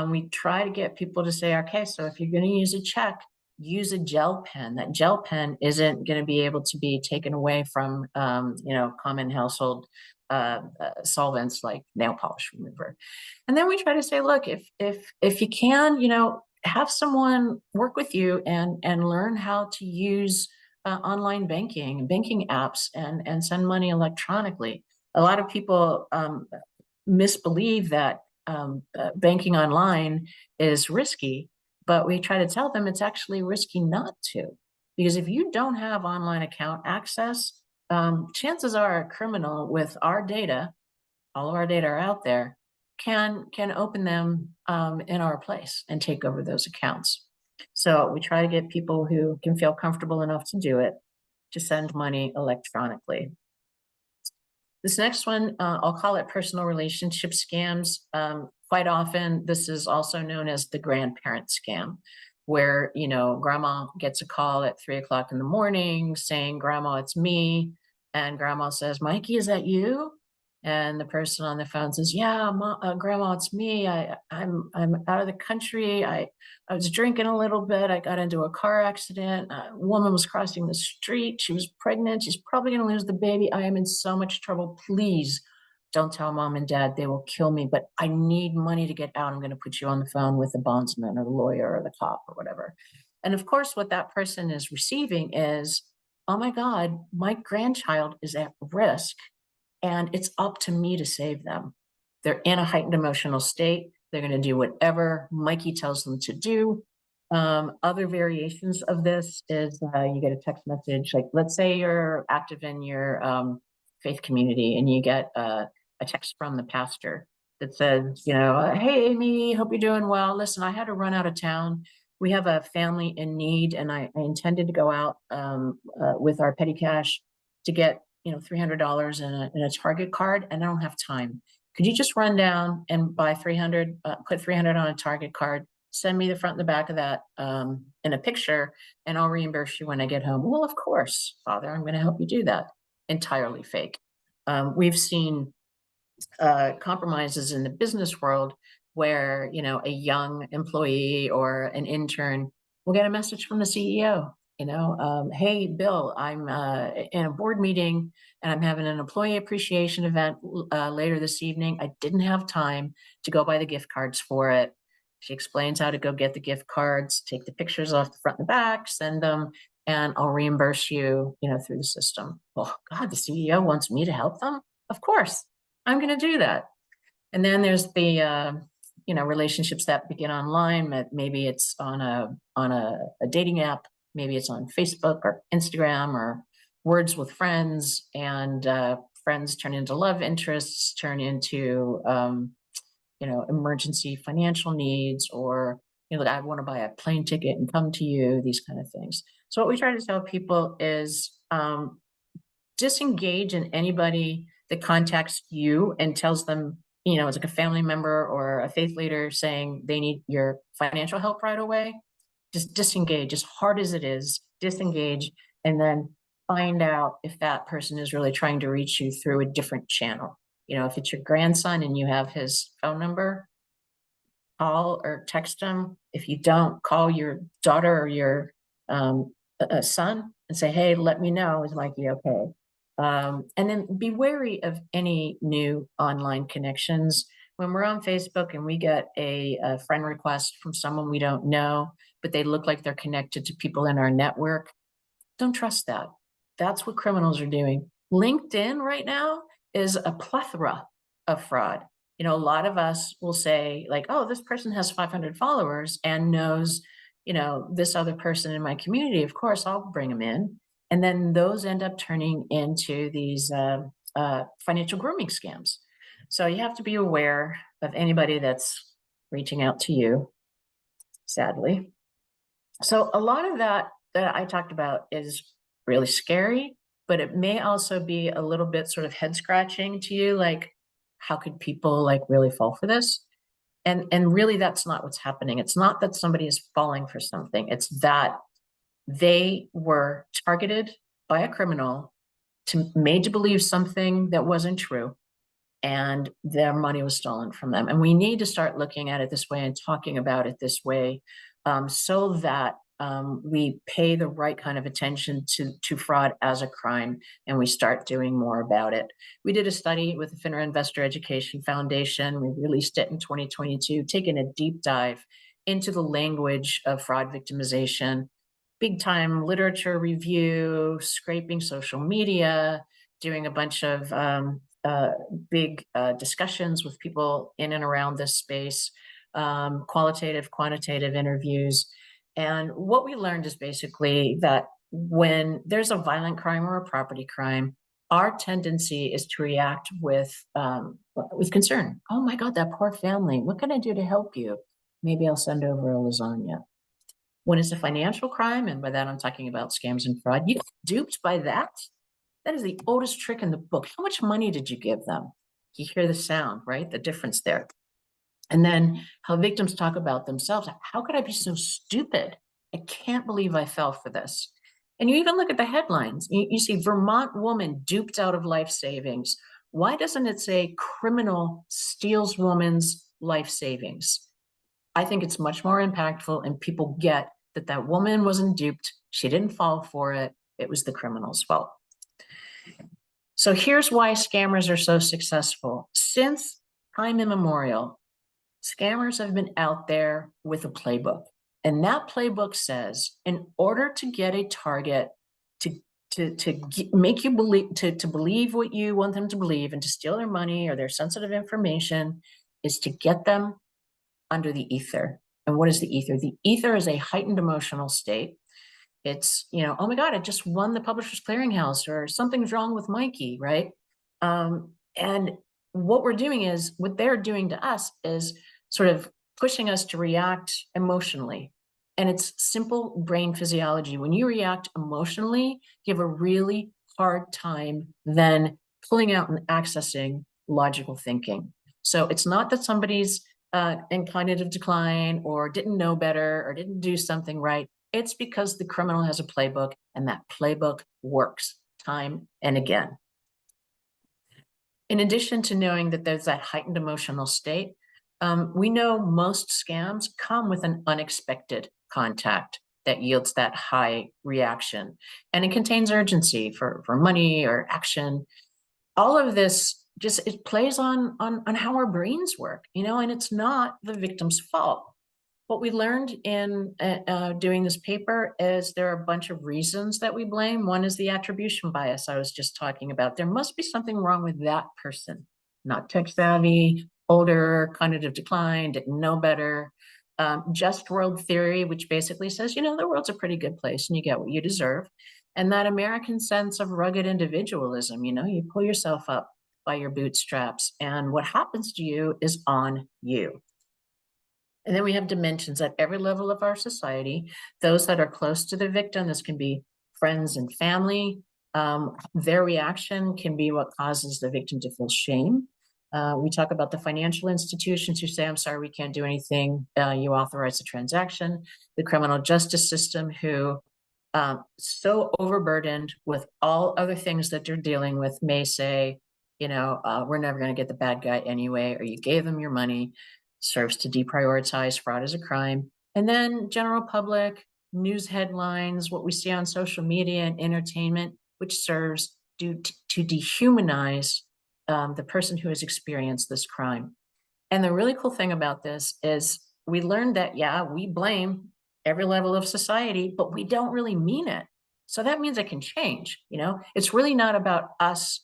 We try to get people to say, okay, so if you're going to use a check, use a gel pen. That gel pen isn't going to be able to be taken away from, common household solvents like nail polish remover. And then we try to say, look, if you can, have someone work with you and learn how to use online banking apps and send money electronically. A lot of people misbelieve that banking online is risky, but we try to tell them it's actually risky not to, because if you don't have online account access, chances are a criminal with our data, all of our data are out there, can open them in our place and take over those accounts. So we try to get people who can feel comfortable enough to do it, to send money electronically. This next one, I'll call it personal relationship scams. Quite often, this is also known as the grandparent scam, where, grandma gets a call at 3 o'clock in the morning saying, Grandma, it's me. And grandma says, Mikey, is that you? And the person on the phone says, yeah, Grandma, it's me. I'm out of the country. I was drinking a little bit. I got into a car accident. A woman was crossing the street. She was pregnant. She's probably going to lose the baby. I am in so much trouble. Please don't tell Mom and Dad. They will kill me, but I need money to get out. I'm going to put you on the phone with the bondsman or the lawyer or the cop or whatever. And of course, what that person is receiving is, oh my God, my grandchild is at risk, and it's up to me to save them. They're in a heightened emotional state. They're going to do whatever Mikey tells them to do. Other variations of this is you get a text message, like let's say you're active in your faith community and you get a text from the pastor that says, hey, Amy, hope you're doing well. Listen, I had to run out of town. We have a family in need, and I intended to go out with our petty cash to get $300 in a Target card, and I don't have time. Could you just run down and buy 300, put 300 on a Target card, send me the front and the back of that in a picture, and I'll reimburse you when I get home? Well, of course, Father, I'm going to help you do that. Entirely fake. We've seen compromises in the business world where, a young employee or an intern will get a message from the CEO, hey, Bill, I'm in a board meeting and I'm having an employee appreciation event later this evening. I didn't have time to go buy the gift cards for it. She explains how to go get the gift cards, take the pictures off the front and the back, send them, and I'll reimburse you, through the system. Well, God, the CEO wants me to help them? Of course, I'm going to do that. And then there's the, relationships that begin online. Maybe it's on a dating app. Maybe it's on Facebook or Instagram or Words with Friends, and friends turn into love interests, turn into, emergency financial needs, or, I want to buy a plane ticket and come to you, these kind of things. So what we try to tell people is disengage in anybody that contacts you and tells them, it's like a family member or a faith leader saying they need your financial help right away. Just disengage, as hard as it is, disengage, and then find out if that person is really trying to reach you through a different channel. If it's your grandson and you have his phone number, call or text him. If you don't, call your daughter or your son and say, hey, let me know, is Mikey okay? And then be wary of any new online connections. When we're on Facebook and we get a friend request from someone we don't know, but they look like they're connected to people in our network, don't trust that. That's what criminals are doing. LinkedIn right now is a plethora of fraud. A lot of us will say like, oh, this person has 500 followers and knows, this other person in my community. Of course, I'll bring them in. And then those end up turning into these financial grooming scams. So you have to be aware of anybody that's reaching out to you, sadly. So a lot of that I talked about is really scary, but it may also be a little bit sort of head scratching to you. Like, how could people like really fall for this? And really, that's not what's happening. It's not that somebody is falling for something. It's that they were targeted by a criminal, made to believe something that wasn't true, and their money was stolen from them. And we need to start looking at it this way and talking about it this way, so that we pay the right kind of attention to fraud as a crime, and we start doing more about it. We did a study with the FINRA Investor Education Foundation. We released it in 2022, taking a deep dive into the language of fraud victimization, big time literature review, scraping social media, doing a bunch of big discussions with people in and around this space, qualitative, quantitative interviews. And what we learned is basically that when there's a violent crime or a property crime, our tendency is to react with concern. Oh my God, that poor family. What can I do to help you? Maybe I'll send over a lasagna. When it's a financial crime, and by that I'm talking about scams and fraud, you get duped by that. That is the oldest trick in the book. How much money did you give them? You hear the sound, right? The difference there. And then how victims talk about themselves. How could I be so stupid? I can't believe I fell for this. And you even look at the headlines. You see Vermont woman duped out of life savings. Why doesn't it say criminal steals woman's life savings? I think it's much more impactful, and people get that woman wasn't duped. She didn't fall for it. It was the criminal's fault. So here's why scammers are so successful. Since time immemorial, scammers have been out there with a playbook. And that playbook says, in order to get a target to make you believe, to believe what you want them to believe and to steal their money or their sensitive information, is to get them under the ether. And what is the ether? The ether is a heightened emotional state. It's, oh my God, I just won the Publishers Clearinghouse, or something's wrong with Mikey, right? And what we're doing is, what they're doing to us is sort of pushing us to react emotionally. And it's simple brain physiology. When you react emotionally, you have a really hard time then pulling out and accessing logical thinking. So it's not that somebody's in cognitive decline, or didn't know better, or didn't do something right. It's because the criminal has a playbook, and that playbook works time and again. In addition to knowing that there's that heightened emotional state, we know most scams come with an unexpected contact that yields that high reaction, and it contains urgency for money or action. All of this it plays on how our brains work, and it's not the victim's fault. What we learned in doing this paper is there are a bunch of reasons that we blame. One is the attribution bias I was just talking about. There must be something wrong with that person, not tech savvy, older, cognitive decline, didn't know better. Just world theory, which basically says, the world's a pretty good place and you get what you deserve. And that American sense of rugged individualism, you pull yourself up by your bootstraps, and what happens to you is on you. And then we have dimensions at every level of our society. Those that are close to the victim, this can be friends and family. Their reaction can be what causes the victim to feel shame. We talk about the financial institutions who say, I'm sorry, we can't do anything. You authorize the transaction. The criminal justice system, who so overburdened with all other things that they're dealing with, may say, we're never going to get the bad guy anyway, or you gave them your money. Serves to deprioritize fraud as a crime. And then general public, news headlines, what we see on social media and entertainment, which serves to dehumanize the person who has experienced this crime. And the really cool thing about this is we learned that, we blame every level of society, but we don't really mean it. So that means it can change. It's really not about us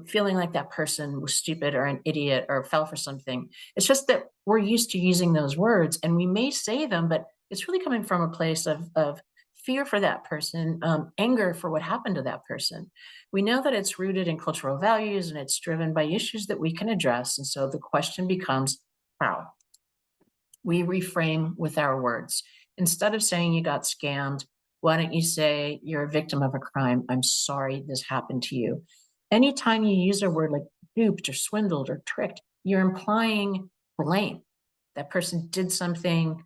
feeling like that person was stupid or an idiot or fell for something. It's just that we're used to using those words, and we may say them, but it's really coming from a place of fear for that person, anger for what happened to that person. We know that it's rooted in cultural values, and it's driven by issues that we can address. And so the question becomes how. We reframe with our words. Instead of saying you got scammed, why don't you say you're a victim of a crime? I'm sorry this happened to you. Anytime you use a word like duped or swindled or tricked, you're implying blame. That person did something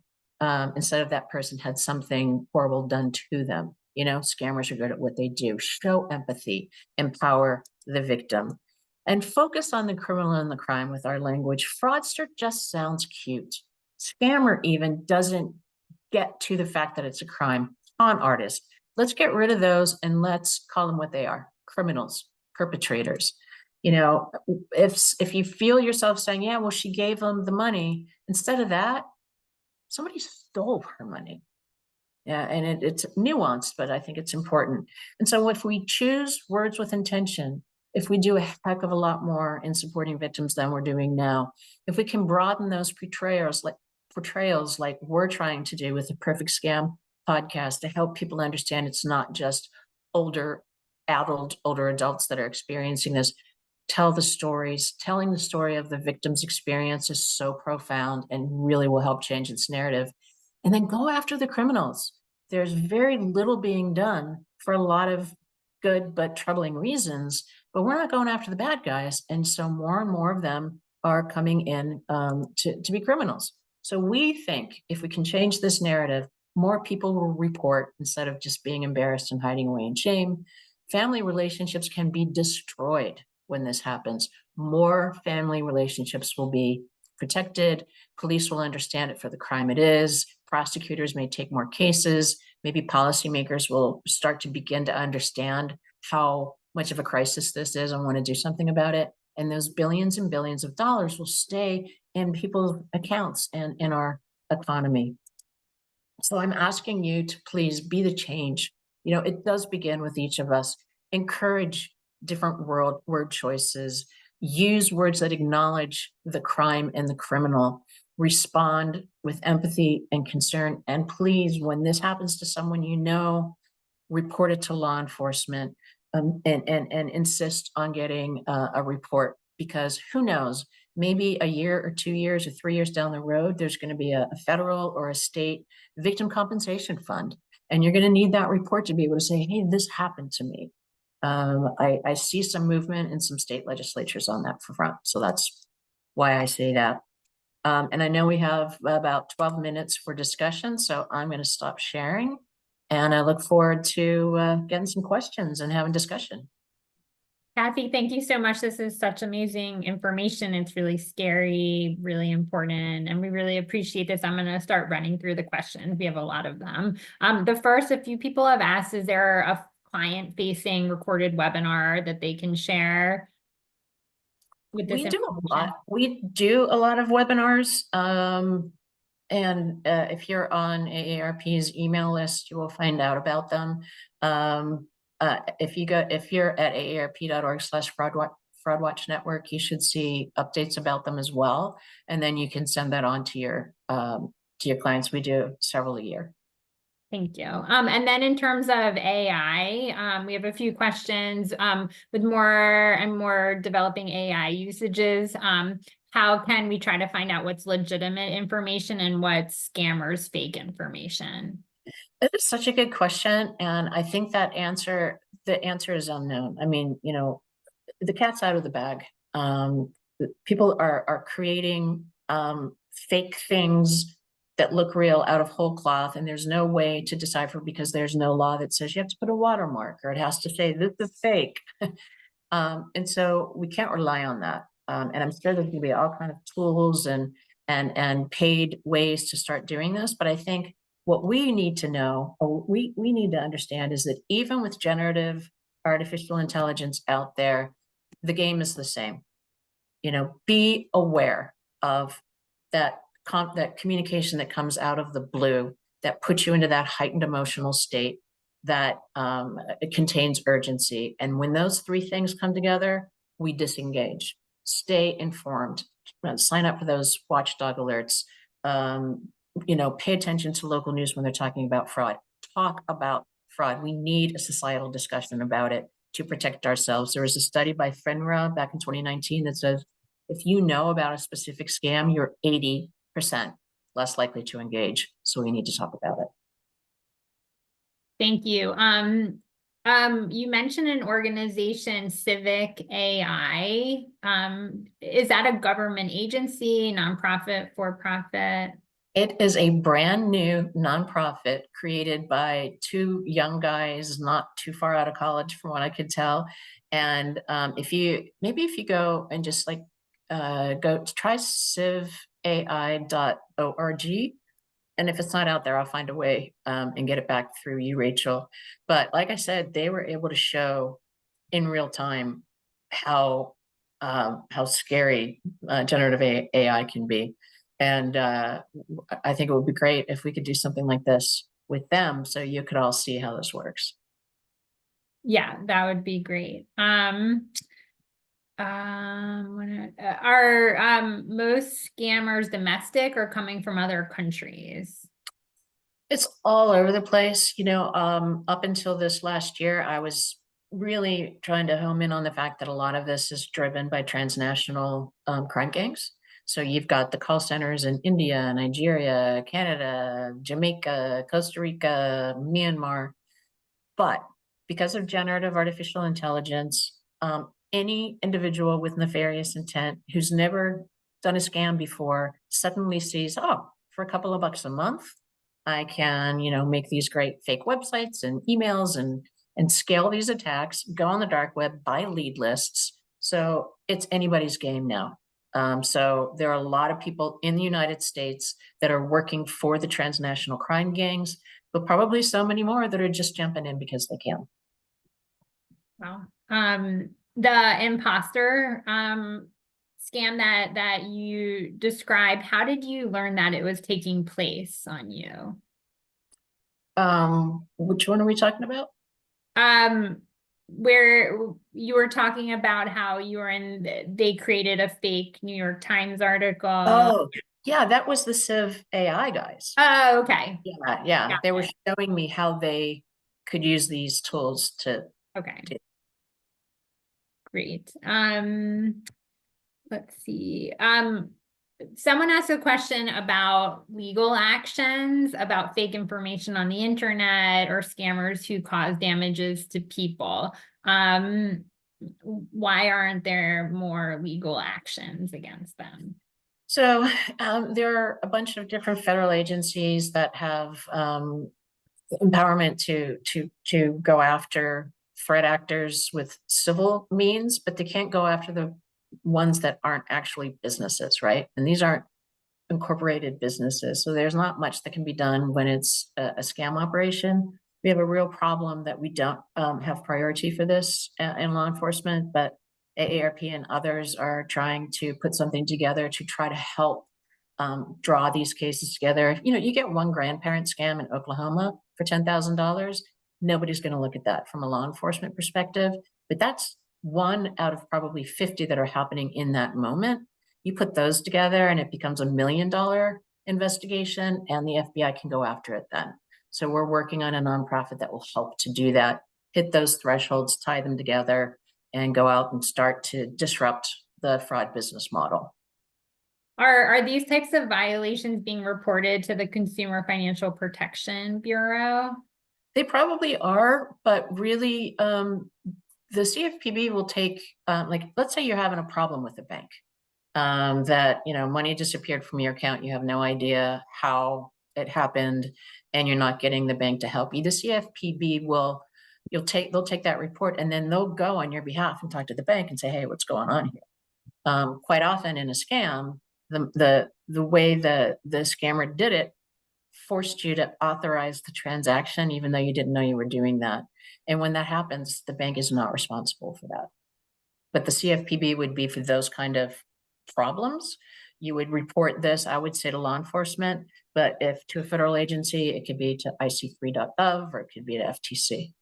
instead of that person had something horrible done to them. Scammers are good at what they do. Show empathy, empower the victim, and focus on the criminal and the crime with our language. Fraudster just sounds cute. Scammer even doesn't get to the fact that it's a crime. Con artist. Let's get rid of those and let's call them what they are: criminals, perpetrators. If you feel yourself saying, well, she gave them the money, instead of that, somebody stole her money. And it's nuanced, but I think it's important. And so if we choose words with intention, if we do a heck of a lot more in supporting victims than we're doing now, if we can broaden those portrayals like we're trying to do with the Perfect Scam podcast, to help people understand it's not just older adults that are experiencing this. Tell the stories. Telling the story of the victim's experience is so profound and really will help change its narrative. And then go after the criminals. There's very little being done for a lot of good but troubling reasons, but we're not going after the bad guys. And so more and more of them are coming in to be criminals. So we think if we can change this narrative, more people will report instead of just being embarrassed and hiding away in shame. Family relationships can be destroyed when this happens. More family relationships will be protected. Police will understand it for the crime it is. Prosecutors may take more cases. Maybe policymakers will start to begin to understand how much of a crisis this is and want to do something about it. And those billions and billions of dollars will stay in people's accounts and in our economy. So I'm asking you to please be the change. It does begin with each of us. Encourage different word choices. use words that acknowledge the crime and the criminal, respond with empathy and concern, and please, when this happens to someone you know, report it to law enforcement, and insist on getting a report, because who knows, maybe a year or 2 years or 3 years down the road, there's going to be a federal or a state victim compensation fund. And you're going to need that report to be able to say, hey, this happened to me. I see some movement in some state legislatures on that front. So that's why I say that. And I know we have about 12 minutes for discussion, so I'm going to stop sharing. And I look forward to getting some questions and having discussion. Kathy, thank you so much. This is such amazing information. It's really scary, really important, and we really appreciate this. I'm going to start running through the questions. We have a lot of them. The first, a few people have asked, is there a client-facing recorded webinar that they can share with this information? We do a lot of webinars. And if you're on AARP's email list, you will find out about them. If you're at aarp.org/fraudwatch network, you should see updates about them as well. And then you can send that on to your clients. We do several a year. Thank you. And then in terms of AI, we have a few questions with more and more developing AI usages. How can we try to find out what's legitimate information and what's scammers' fake information? It is such a good question, and I think the answer is unknown. I mean, the cat's out of the bag. People are creating fake things that look real out of whole cloth, and there's no way to decipher because there's no law that says you have to put a watermark or it has to say this is fake. And so we can't rely on that. And I'm sure there's going to be all kinds of tools and paid ways to start doing this. But I think what we need to know, or we need to understand, is that even with generative artificial intelligence out there, the game is the same. Be aware of that communication that comes out of the blue that puts you into that heightened emotional state that it contains urgency. And when those three things come together, we disengage. Stay informed. Sign up for those watchdog alerts. Pay attention to local news when they're talking about fraud. Talk about fraud. We need a societal discussion about it to protect ourselves. There was a study by FINRA back in 2019 that says if you know about a specific scam, you're 80% less likely to engage. So we need to talk about it. Thank you. You mentioned an organization, Civic AI. Is that a government agency, nonprofit, for-profit? It is a brand new nonprofit created by two young guys, not too far out of college from what I could tell. And if you go and just go to try civai.org. And if it's not out there, I'll find a way and get it back through you, Rachel. But like I said, they were able to show in real time how scary generative AI can be. And I think it would be great if we could do something like this with them so you could all see how this works. Yeah, that would be great. Are most scammers domestic or coming from other countries? It's all over the place. Up until this last year, I was really trying to home in on the fact that a lot of this is driven by transnational crime gangs. So you've got the call centers in India, Nigeria, Canada, Jamaica, Costa Rica, Myanmar. But because of generative artificial intelligence, any individual with nefarious intent who's never done a scam before suddenly sees, oh, for a couple of bucks a month, I can, make these great fake websites and emails and scale these attacks, go on the dark web, buy lead lists. So it's anybody's game now. So there are a lot of people in the United States that are working for the transnational crime gangs, but probably so many more that are just jumping in because they can. Wow. The imposter scam that you described, how did you learn that it was taking place on you? Which one are we talking about? where you were talking about how you were they created a fake New York Times article. Oh, yeah, that was the Civ AI guys. Oh, okay. Yeah. They were showing me how they could use these tools to. Okay. Great. Let's see. Someone asked a question about legal actions, about fake information on the internet or scammers who cause damages to people. Why aren't there more legal actions against them? So there are a bunch of different federal agencies that have empowerment to go after threat actors with civil means, but they can't go after the ones that aren't actually businesses, right? And these aren't incorporated businesses. So there's not much that can be done when it's a scam operation. We have a real problem that we don't have priority for this in law enforcement, but AARP and others are trying to put something together to try to help draw these cases together. You know, you get one grandparent scam in Oklahoma for $10,000. Nobody's going to look at that from a law enforcement perspective, but that's one out of probably 50 that are happening in that moment. You put those together and it becomes $1 million investigation, and the FBI can go after it then. So we're working on a nonprofit that will help to do that, hit those thresholds, tie them together, and go out and start to disrupt the fraud business model. Are these types of violations being reported to the Consumer Financial Protection Bureau? They probably are, but really, the CFPB will take, like, let's say you're having a problem with a bank. That, you know, money disappeared from your account. You have no idea how it happened, and you're not getting the bank to help you. The CFPB they'll take that report, and then they'll go on your behalf and talk to the bank and say, hey, what's going on here? Quite often in a scam, the way the scammer did it forced you to authorize the transaction, even though you didn't know you were doing that. And when that happens, the bank is not responsible for that. But the CFPB would be for those kind of problems. You would report this, I would say, to law enforcement, but if to a federal agency, it could be to ic3.gov or it could be to FTC.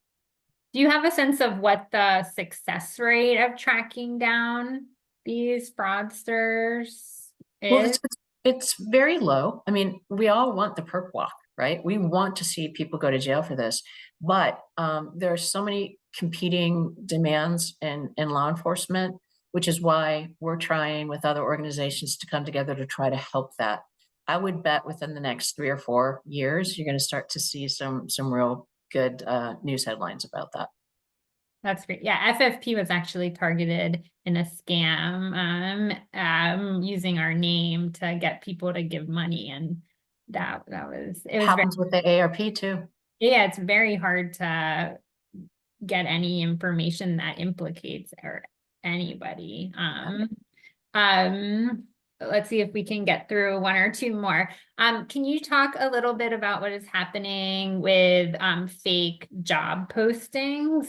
Do you have a sense of what the success rate of tracking down these fraudsters Well, is? it's very low. I mean, we all want the perp walk, right? We want to see people go to jail for this, but there are so many competing demands in law enforcement, which is why we're trying with other organizations to come together to try to help that. I would bet within the next 3 or 4 years, you're going to start to see some real good news headlines about that. That's great. Yeah, FFP was actually targeted in a scam, using our name to get people to give money, and it was Happens with the AARP too. Yeah, it's very hard to get any information that implicates anybody. Let's see if we can get through 1 or 2 more. Can you talk a little bit about what is happening with fake job postings?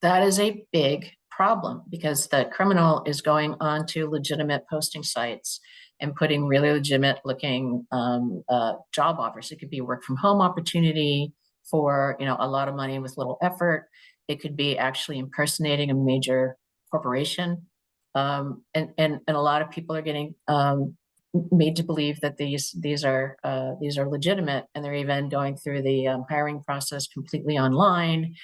That is a big problem because the criminal is going on to legitimate posting sites and putting really legitimate looking job offers. It could be a work from home opportunity for, you know, a lot of money with little effort. It could be actually impersonating a major corporation. And a lot of people are getting made to believe that these are legitimate, and they're even going through the hiring process completely online.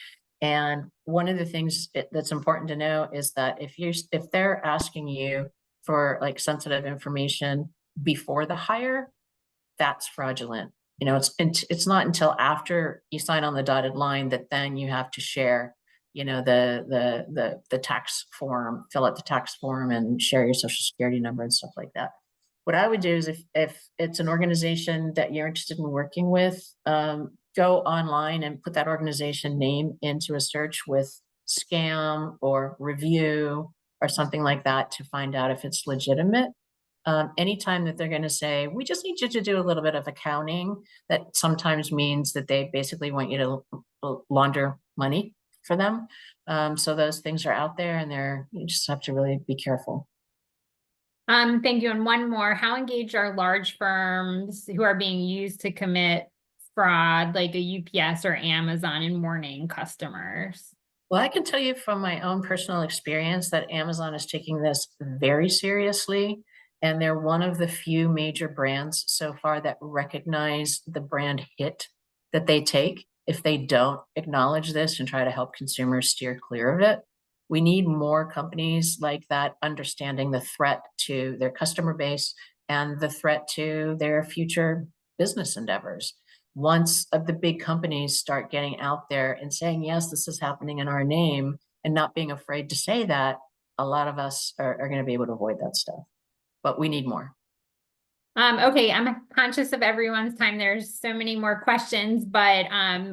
And one of the things that's important to know is that if they're asking you for like sensitive information before the hire, that's fraudulent. You know, it's not until after you sign on the dotted line that then you have to share, you know, the tax form, fill out the tax form, and share your social security number and stuff like that. What I would do is if it's an organization that you're interested in working with, go online and put that organization name into a search with scam or review or something like that to find out if it's legitimate. Anytime that they're going to say, we just need you to do a little bit of accounting, that sometimes means that they basically want you to launder money for them. So those things are out there, and you just have to really be careful. Thank you. And one more, how engaged are large firms who are being used to commit fraud, like a UPS or Amazon, in warning customers? Well, I can tell you from my own personal experience that Amazon is taking this very seriously. And they're one of the few major brands so far that recognize the brand hit that they take if they don't acknowledge this and try to help consumers steer clear of it. We need more companies like that understanding the threat to their customer base and the threat to their future business endeavors. Once the big companies start getting out there and saying, yes, this is happening in our name, and not being afraid to say that, a lot of us are going to be able to avoid that stuff. But we need more. Okay, I'm conscious of everyone's time. There's so many more questions, but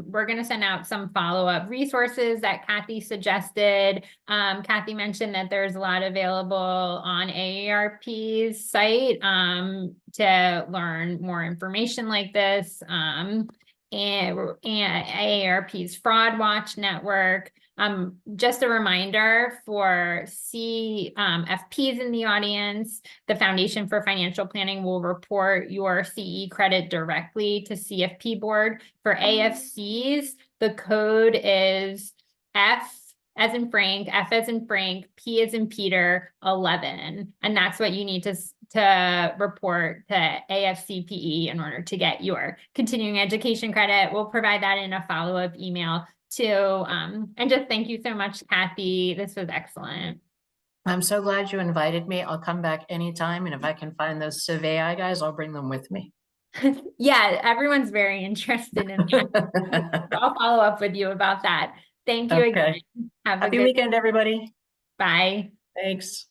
we're going to send out some follow-up resources that Kathy suggested. Kathy mentioned that there's a lot available on AARP's site to learn more information like this, and AARP's Fraud Watch Network. Just a reminder for CFPs in the audience, the Foundation for Financial Planning will report your CE credit directly to CFP board. For AFCs, the code is F as in Frank, F as in Frank, P as in Peter, 11. And that's what you need to report to AFCPE in order to get your continuing education credit. We'll provide that in a follow-up email too. And just thank you so much, Kathy. This was excellent. I'm so glad you invited me. I'll come back anytime. And if I can find those Survey guys, I'll bring them with me. Yeah, everyone's very interested in that. I'll follow up with you about that. Thank you again. Okay. Have a Happy good weekend, everybody. bye. Thanks.